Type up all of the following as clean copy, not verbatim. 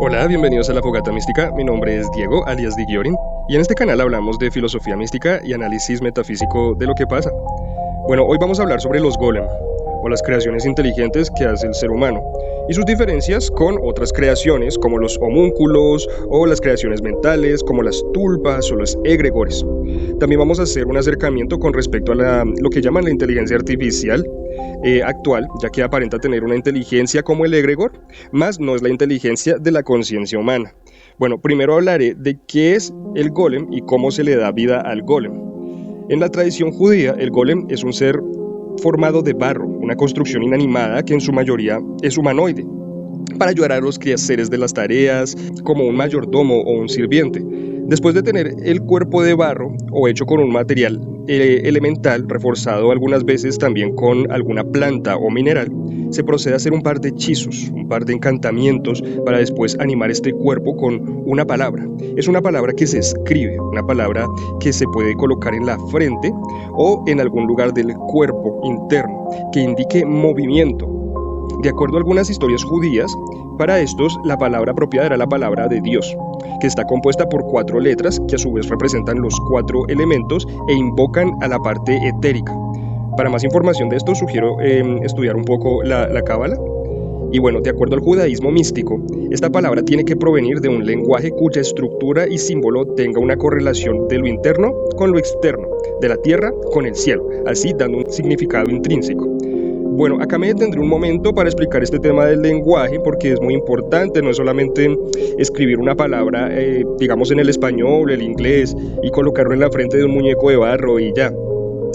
Hola, bienvenidos a La Fogata Mística. Mi nombre es Diego, alias Digiorin, y en este canal hablamos de filosofía mística y análisis metafísico de lo que pasa. Bueno, hoy vamos a hablar sobre los golem, o las creaciones inteligentes que hace el ser humano, y sus diferencias con otras creaciones como los homúnculos o las creaciones mentales como las tulpas o los egregores. También vamos a hacer un acercamiento con respecto a lo que llaman la inteligencia artificial actual, ya que aparenta tener una inteligencia como el egregor, más no es la inteligencia de la conciencia humana. Bueno, primero hablaré de qué es el golem y cómo se le da vida al golem. En la tradición judía, el golem es un ser formado de barro, una construcción inanimada que en su mayoría es humanoide, para ayudar a los quehaceres de las tareas, como un mayordomo o un sirviente. Después de tener el cuerpo de barro o hecho con un material elemental, reforzado algunas veces también con alguna planta o mineral, se procede a hacer un par de hechizos, un par de encantamientos para después animar este cuerpo con una palabra. Es una palabra que se escribe, una palabra que se puede colocar en la frente o en algún lugar del cuerpo interno, que indique movimiento. De acuerdo a algunas historias judías, para estos la palabra apropiada era la palabra de Dios, que está compuesta por 4 letras que a su vez representan los 4 elementos e invocan a la parte etérica. Para más información de esto sugiero estudiar un poco la cábala. Y bueno, de acuerdo al judaísmo místico, esta palabra tiene que provenir de un lenguaje cuya estructura y símbolo tenga una correlación de lo interno con lo externo, de la tierra con el cielo, así dando un significado intrínseco. Bueno, acá me detendré un momento para explicar este tema del lenguaje porque es muy importante, no es solamente escribir una palabra, digamos en el español, el inglés y colocarlo en la frente de un muñeco de barro y ya.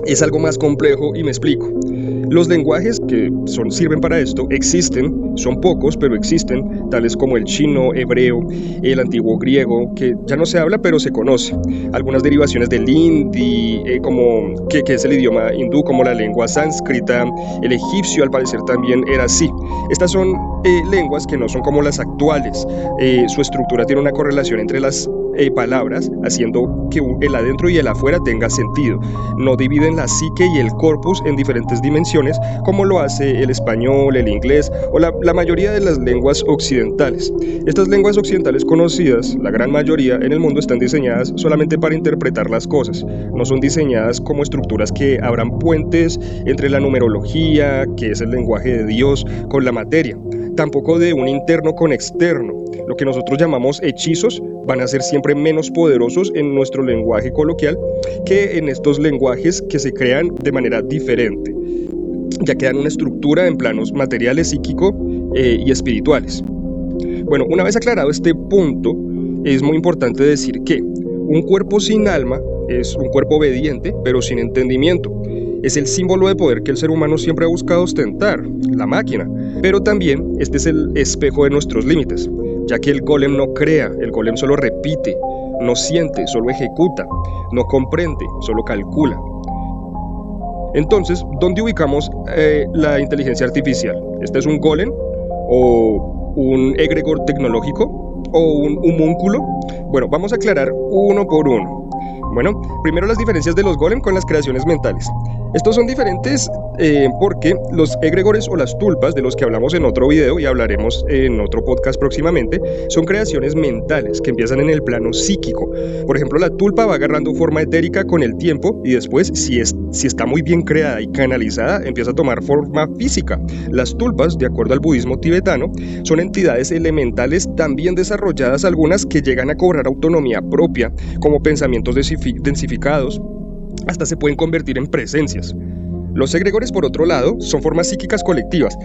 Es algo más complejo y me explico. Los lenguajes que sirven para esto existen, son pocos, pero existen, tales como el chino, hebreo, el antiguo griego, que ya no se habla, pero se conoce. Algunas derivaciones del hindi, que es el idioma hindú, como la lengua sánscrita, el egipcio al parecer también era así. Estas son lenguas que no son como las actuales. Su estructura tiene una correlación entre las palabras, haciendo que el adentro y el afuera tenga sentido. No dividen la psique y el corpus en diferentes dimensiones como lo hace el español, el inglés o la mayoría de las lenguas occidentales. Estas lenguas occidentales conocidas, la gran mayoría en el mundo, están diseñadas solamente para interpretar las cosas. No son diseñadas como estructuras que abran puentes entre la numerología, que es el lenguaje de Dios, con la materia. Tampoco de un interno con externo. Lo que nosotros llamamos hechizos van a ser siempre menos poderosos en nuestro lenguaje coloquial que en estos lenguajes que se crean de manera diferente, ya que dan una estructura en planos materiales, psíquico y espirituales. Bueno, una vez aclarado este punto, es muy importante decir que un cuerpo sin alma es un cuerpo obediente, pero sin entendimiento. Es el símbolo de poder que el ser humano siempre ha buscado ostentar, la máquina. Pero también este es el espejo de nuestros límites, ya que el golem no crea, el golem solo repite, no siente, solo ejecuta, no comprende, solo calcula. Entonces, ¿dónde ubicamos la inteligencia artificial? ¿Este es un golem o un egregor tecnológico o un homúnculo? Bueno, vamos a aclarar uno por uno. Bueno, primero las diferencias de los golem con las creaciones mentales. Estos son diferentes porque los egregores o las tulpas, de los que hablamos en otro video y hablaremos en otro podcast próximamente, son creaciones mentales que empiezan en el plano psíquico. Por ejemplo, la tulpa va agarrando forma etérica con el tiempo y después, si está muy bien creada y canalizada, empieza a tomar forma física. Las tulpas, de acuerdo al budismo tibetano, son entidades elementales también desarrolladas, algunas que llegan a cobrar autonomía propia, como pensamientos densificados. Hasta se pueden convertir en presencias. Los egregores, por otro lado, son formas psíquicas colectivas,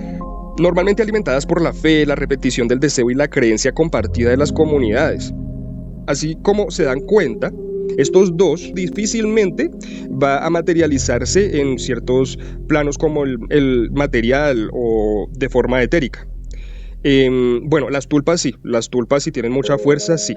normalmente alimentadas por la fe, la repetición del deseo y la creencia compartida de las comunidades. Así como se dan cuenta, estos dos difícilmente va a materializarse en ciertos planos como el material o de forma etérica. Bueno, las tulpas sí tienen mucha fuerza, sí.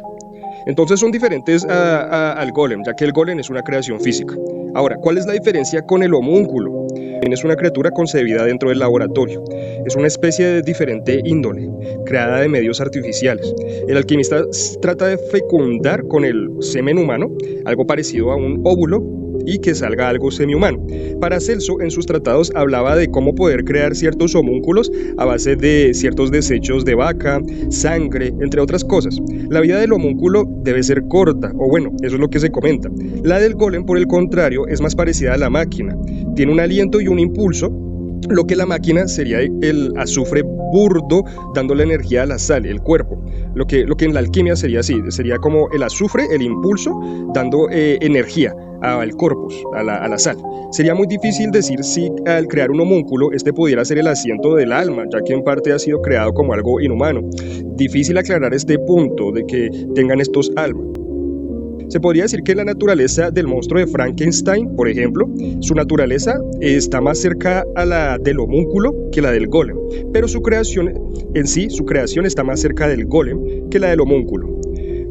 Entonces son diferentes al golem, ya que el golem es una creación física. Ahora, ¿cuál es la diferencia con el homúnculo? Es una criatura concebida dentro del laboratorio. Es una especie de diferente índole, creada de medios artificiales. El alquimista trata de fecundar con el semen humano algo parecido a un óvulo y que salga algo semihumano. Paracelso en sus tratados hablaba de cómo poder crear ciertos homúnculos a base de ciertos desechos de vaca, sangre, entre otras cosas. La vida del homúnculo debe ser corta, o bueno, eso es lo que se comenta. La del golem, por el contrario, es más parecida a la máquina. Tiene un aliento y un impulso, lo que la máquina sería el azufre burdo dándole energía a la sal, el cuerpo. Lo que en la alquimia sería así, sería como el azufre, el impulso, dando energía al corpus, a la sal. Sería muy difícil decir si al crear un homúnculo este pudiera ser el asiento del alma, ya que en parte ha sido creado como algo inhumano. Difícil aclarar este punto de que tengan estos almas. Se podría decir que la naturaleza del monstruo de Frankenstein, por ejemplo, su naturaleza está más cerca a la del homúnculo que la del golem, pero su creación en sí, su creación está más cerca del golem que la del homúnculo.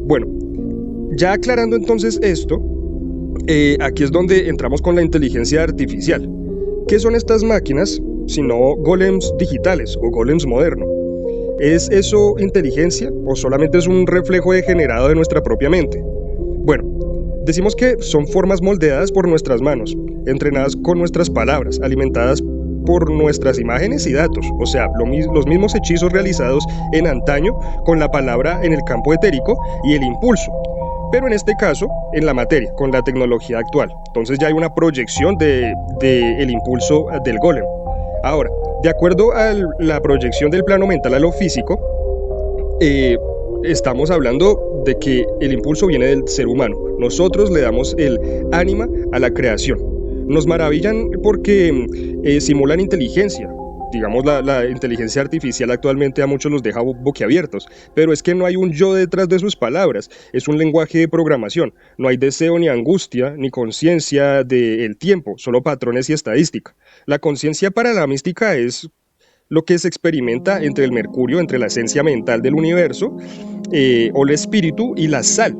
Bueno, ya aclarando entonces esto, aquí es donde entramos con la inteligencia artificial. ¿Qué son estas máquinas sino golems digitales o golems modernos? ¿Es eso inteligencia o solamente es un reflejo degenerado de nuestra propia mente? Bueno, decimos que son formas moldeadas por nuestras manos, entrenadas con nuestras palabras, alimentadas por nuestras imágenes y datos, o sea, los mismos hechizos realizados en antaño con la palabra en el campo etérico y el impulso, pero en este caso en la materia, con la tecnología actual. Entonces ya hay una proyección del impulso del golem. Ahora, de acuerdo a la proyección del plano mental a lo físico, estamos hablando de que el impulso viene del ser humano. Nosotros le damos el ánima a la creación. Nos maravillan porque simulan inteligencia. Digamos, la inteligencia artificial actualmente a muchos los deja boquiabiertos, pero es que no hay un yo detrás de sus palabras, es un lenguaje de programación, no hay deseo ni angustia, ni conciencia del tiempo, solo patrones y estadística. La conciencia para la mística es lo que se experimenta entre el mercurio, entre la esencia mental del universo, o el espíritu, y la sal,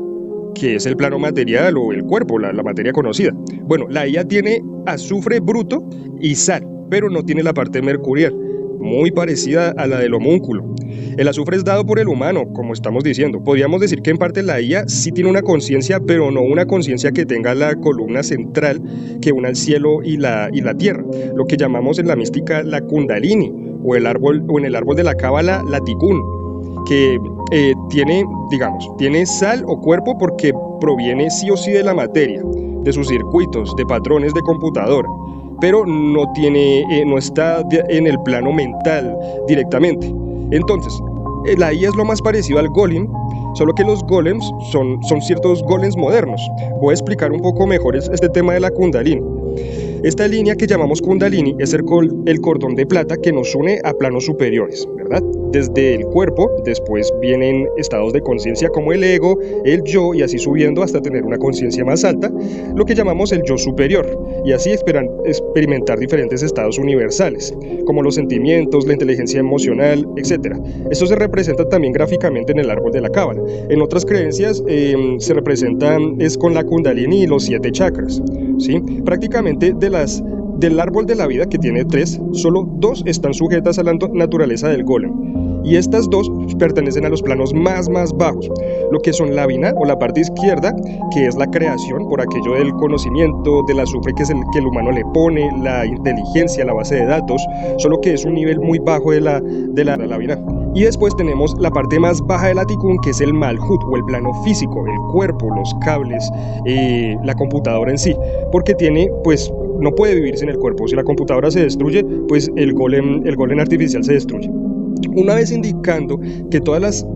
que es el plano material o el cuerpo, la materia conocida. Bueno, la IA tiene azufre bruto y sal, pero no tiene la parte mercurial, muy parecida a la del homúnculo. El azufre es dado por el humano, como estamos diciendo. Podríamos decir que en parte la IA sí tiene una conciencia, pero no una conciencia que tenga la columna central que una el cielo y la tierra, lo que llamamos en la mística la kundalini, o en el árbol de la cábala la tikkun, que tiene sal o cuerpo porque proviene sí o sí de la materia, de sus circuitos, de patrones de computadora, pero no está en el plano mental directamente. Entonces, la IA es lo más parecido al golem, solo que los golems son ciertos golems modernos. Voy a explicar un poco mejor este tema de la kundalini. Esta línea que llamamos kundalini es el cordón de plata que nos une a planos superiores, ¿verdad? Desde el cuerpo, después vienen estados de conciencia como el ego, el yo, y así subiendo hasta tener una conciencia más alta, lo que llamamos el yo superior, y así experimentar diferentes estados universales, como los sentimientos, la inteligencia emocional, etc. Esto se representa también gráficamente en el árbol de la cábala. En otras creencias se representa con la kundalini y los 7 chakras, ¿sí? Prácticamente del árbol de la vida, que tiene 3, solo 2 están sujetas a la naturaleza del golem, y estas 2 pertenecen a los planos más bajos, lo que son la vina o la parte izquierda, que es la creación por aquello del conocimiento, del azufre que el humano le pone, la inteligencia, la base de datos, solo que es un nivel muy bajo de la vina. Y después tenemos la parte más baja de la tikkun, que es el malhut o el plano físico, el cuerpo, los cables, la computadora en sí, porque no puede vivir sin el cuerpo. Si la computadora se destruye, pues el golem artificial se destruye. Una vez indicando que todas las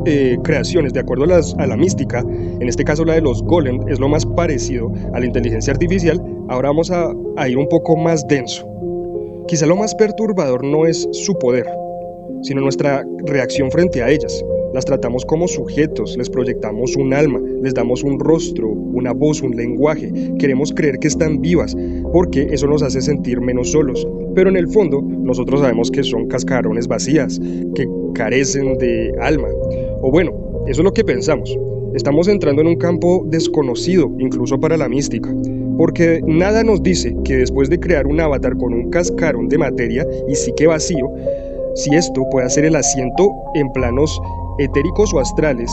creaciones, de acuerdo a la mística, en este caso la de los golem, es lo más parecido a la inteligencia artificial, ahora vamos a ir un poco más denso. Quizá lo más perturbador no es su poder, sino nuestra reacción frente a ellas. Las tratamos como sujetos, les proyectamos un alma, les damos un rostro, una voz, un lenguaje. Queremos creer que están vivas, porque eso nos hace sentir menos solos. Pero en el fondo, nosotros sabemos que son cascarones vacías, que carecen de alma. O bueno, eso es lo que pensamos. Estamos entrando en un campo desconocido, incluso para la mística, porque nada nos dice que después de crear un avatar con un cascarón de materia y sí que vacío, si esto puede ser el asiento en planos etéricos o astrales,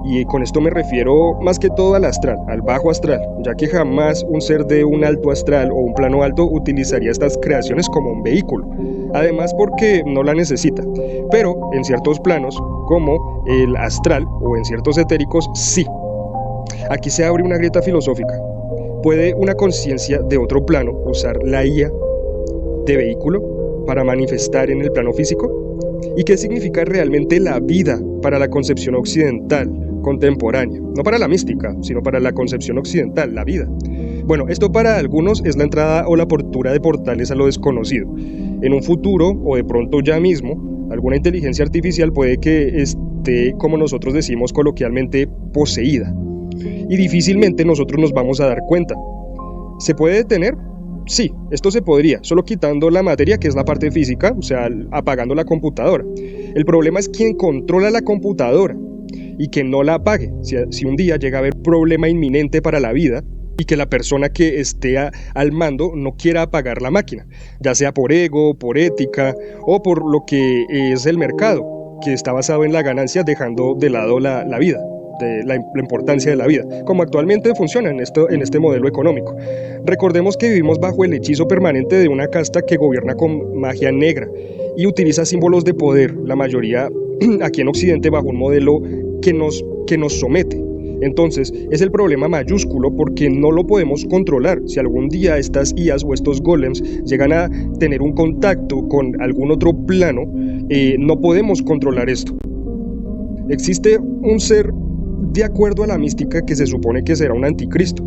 Y con esto me refiero más que todo al astral, al bajo astral, ya que jamás un ser de un alto astral o un plano alto utilizaría estas creaciones como un vehículo. Además porque no la necesita, pero en ciertos planos, como el astral o en ciertos etéricos, sí. Aquí se abre una grieta filosófica. ¿Puede una conciencia de otro plano usar la IA de vehículo para manifestar en el plano físico? ¿Y qué significa realmente la vida para la concepción occidental contemporánea? No para la mística, sino para la concepción occidental, la vida. Bueno, esto para algunos es la entrada o la apertura de portales a lo desconocido. En un futuro, o de pronto ya mismo, alguna inteligencia artificial puede que esté, como nosotros decimos coloquialmente, poseída. Y difícilmente nosotros nos vamos a dar cuenta. ¿Se puede detener? Sí, esto se podría, solo quitando la materia, que es la parte física, o sea, apagando la computadora. El problema es quién controla la computadora y que no la apague. Si un día llega a haber problema inminente para la vida y que la persona que esté al mando no quiera apagar la máquina, ya sea por ego, por ética o por lo que es el mercado, que está basado en la ganancia dejando de lado la vida. De la importancia de la vida, como actualmente funciona en este modelo económico. Recordemos que vivimos bajo el hechizo permanente de una casta que gobierna con magia negra y utiliza símbolos de poder, la mayoría aquí en Occidente bajo un modelo que nos somete. Entonces, es el problema mayúsculo porque no lo podemos controlar. Si algún día estas IAs o estos golems llegan a tener un contacto con algún otro plano, no podemos controlar esto. Existe un ser de acuerdo a la mística que se supone que será un anticristo.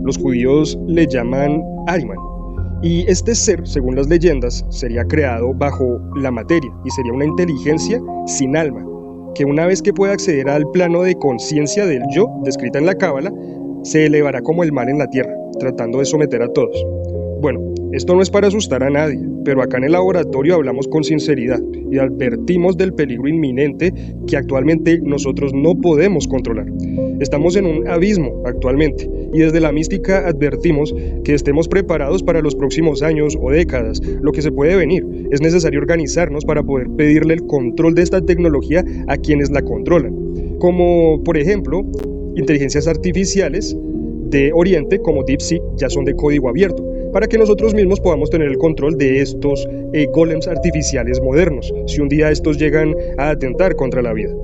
Los judíos le llaman Ahriman. Y este ser, según las leyendas, sería creado bajo la materia y sería una inteligencia sin alma, que una vez que pueda acceder al plano de conciencia del yo, descrita en la Cábala, se elevará como el mal en la tierra, tratando de someter a todos. Bueno, esto no es para asustar a nadie, pero acá en el laboratorio hablamos con sinceridad y advertimos del peligro inminente que actualmente nosotros no podemos controlar. Estamos en un abismo actualmente y desde la mística advertimos que estemos preparados para los próximos años o décadas, lo que se puede venir. Es necesario organizarnos para poder pedirle el control de esta tecnología a quienes la controlan, como por ejemplo, inteligencias artificiales de Oriente como DeepSeek ya son de código abierto, para que nosotros mismos podamos tener el control de estos golems artificiales modernos, si un día estos llegan a atentar contra la vida.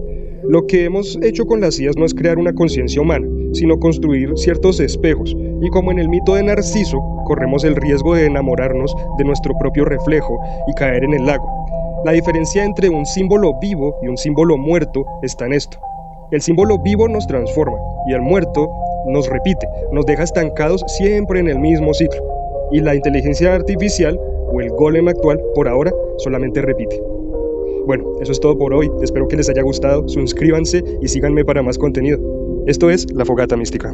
Lo que hemos hecho con las IAs no es crear una conciencia humana, sino construir ciertos espejos, y como en el mito de Narciso, corremos el riesgo de enamorarnos de nuestro propio reflejo y caer en el lago. La diferencia entre un símbolo vivo y un símbolo muerto está en esto. El símbolo vivo nos transforma, y el muerto nos repite, nos deja estancados siempre en el mismo ciclo. Y la inteligencia artificial o el golem actual por ahora solamente repite. Bueno, eso es todo por hoy, espero que les haya gustado, suscríbanse y síganme para más contenido. Esto es La Fogata Mística.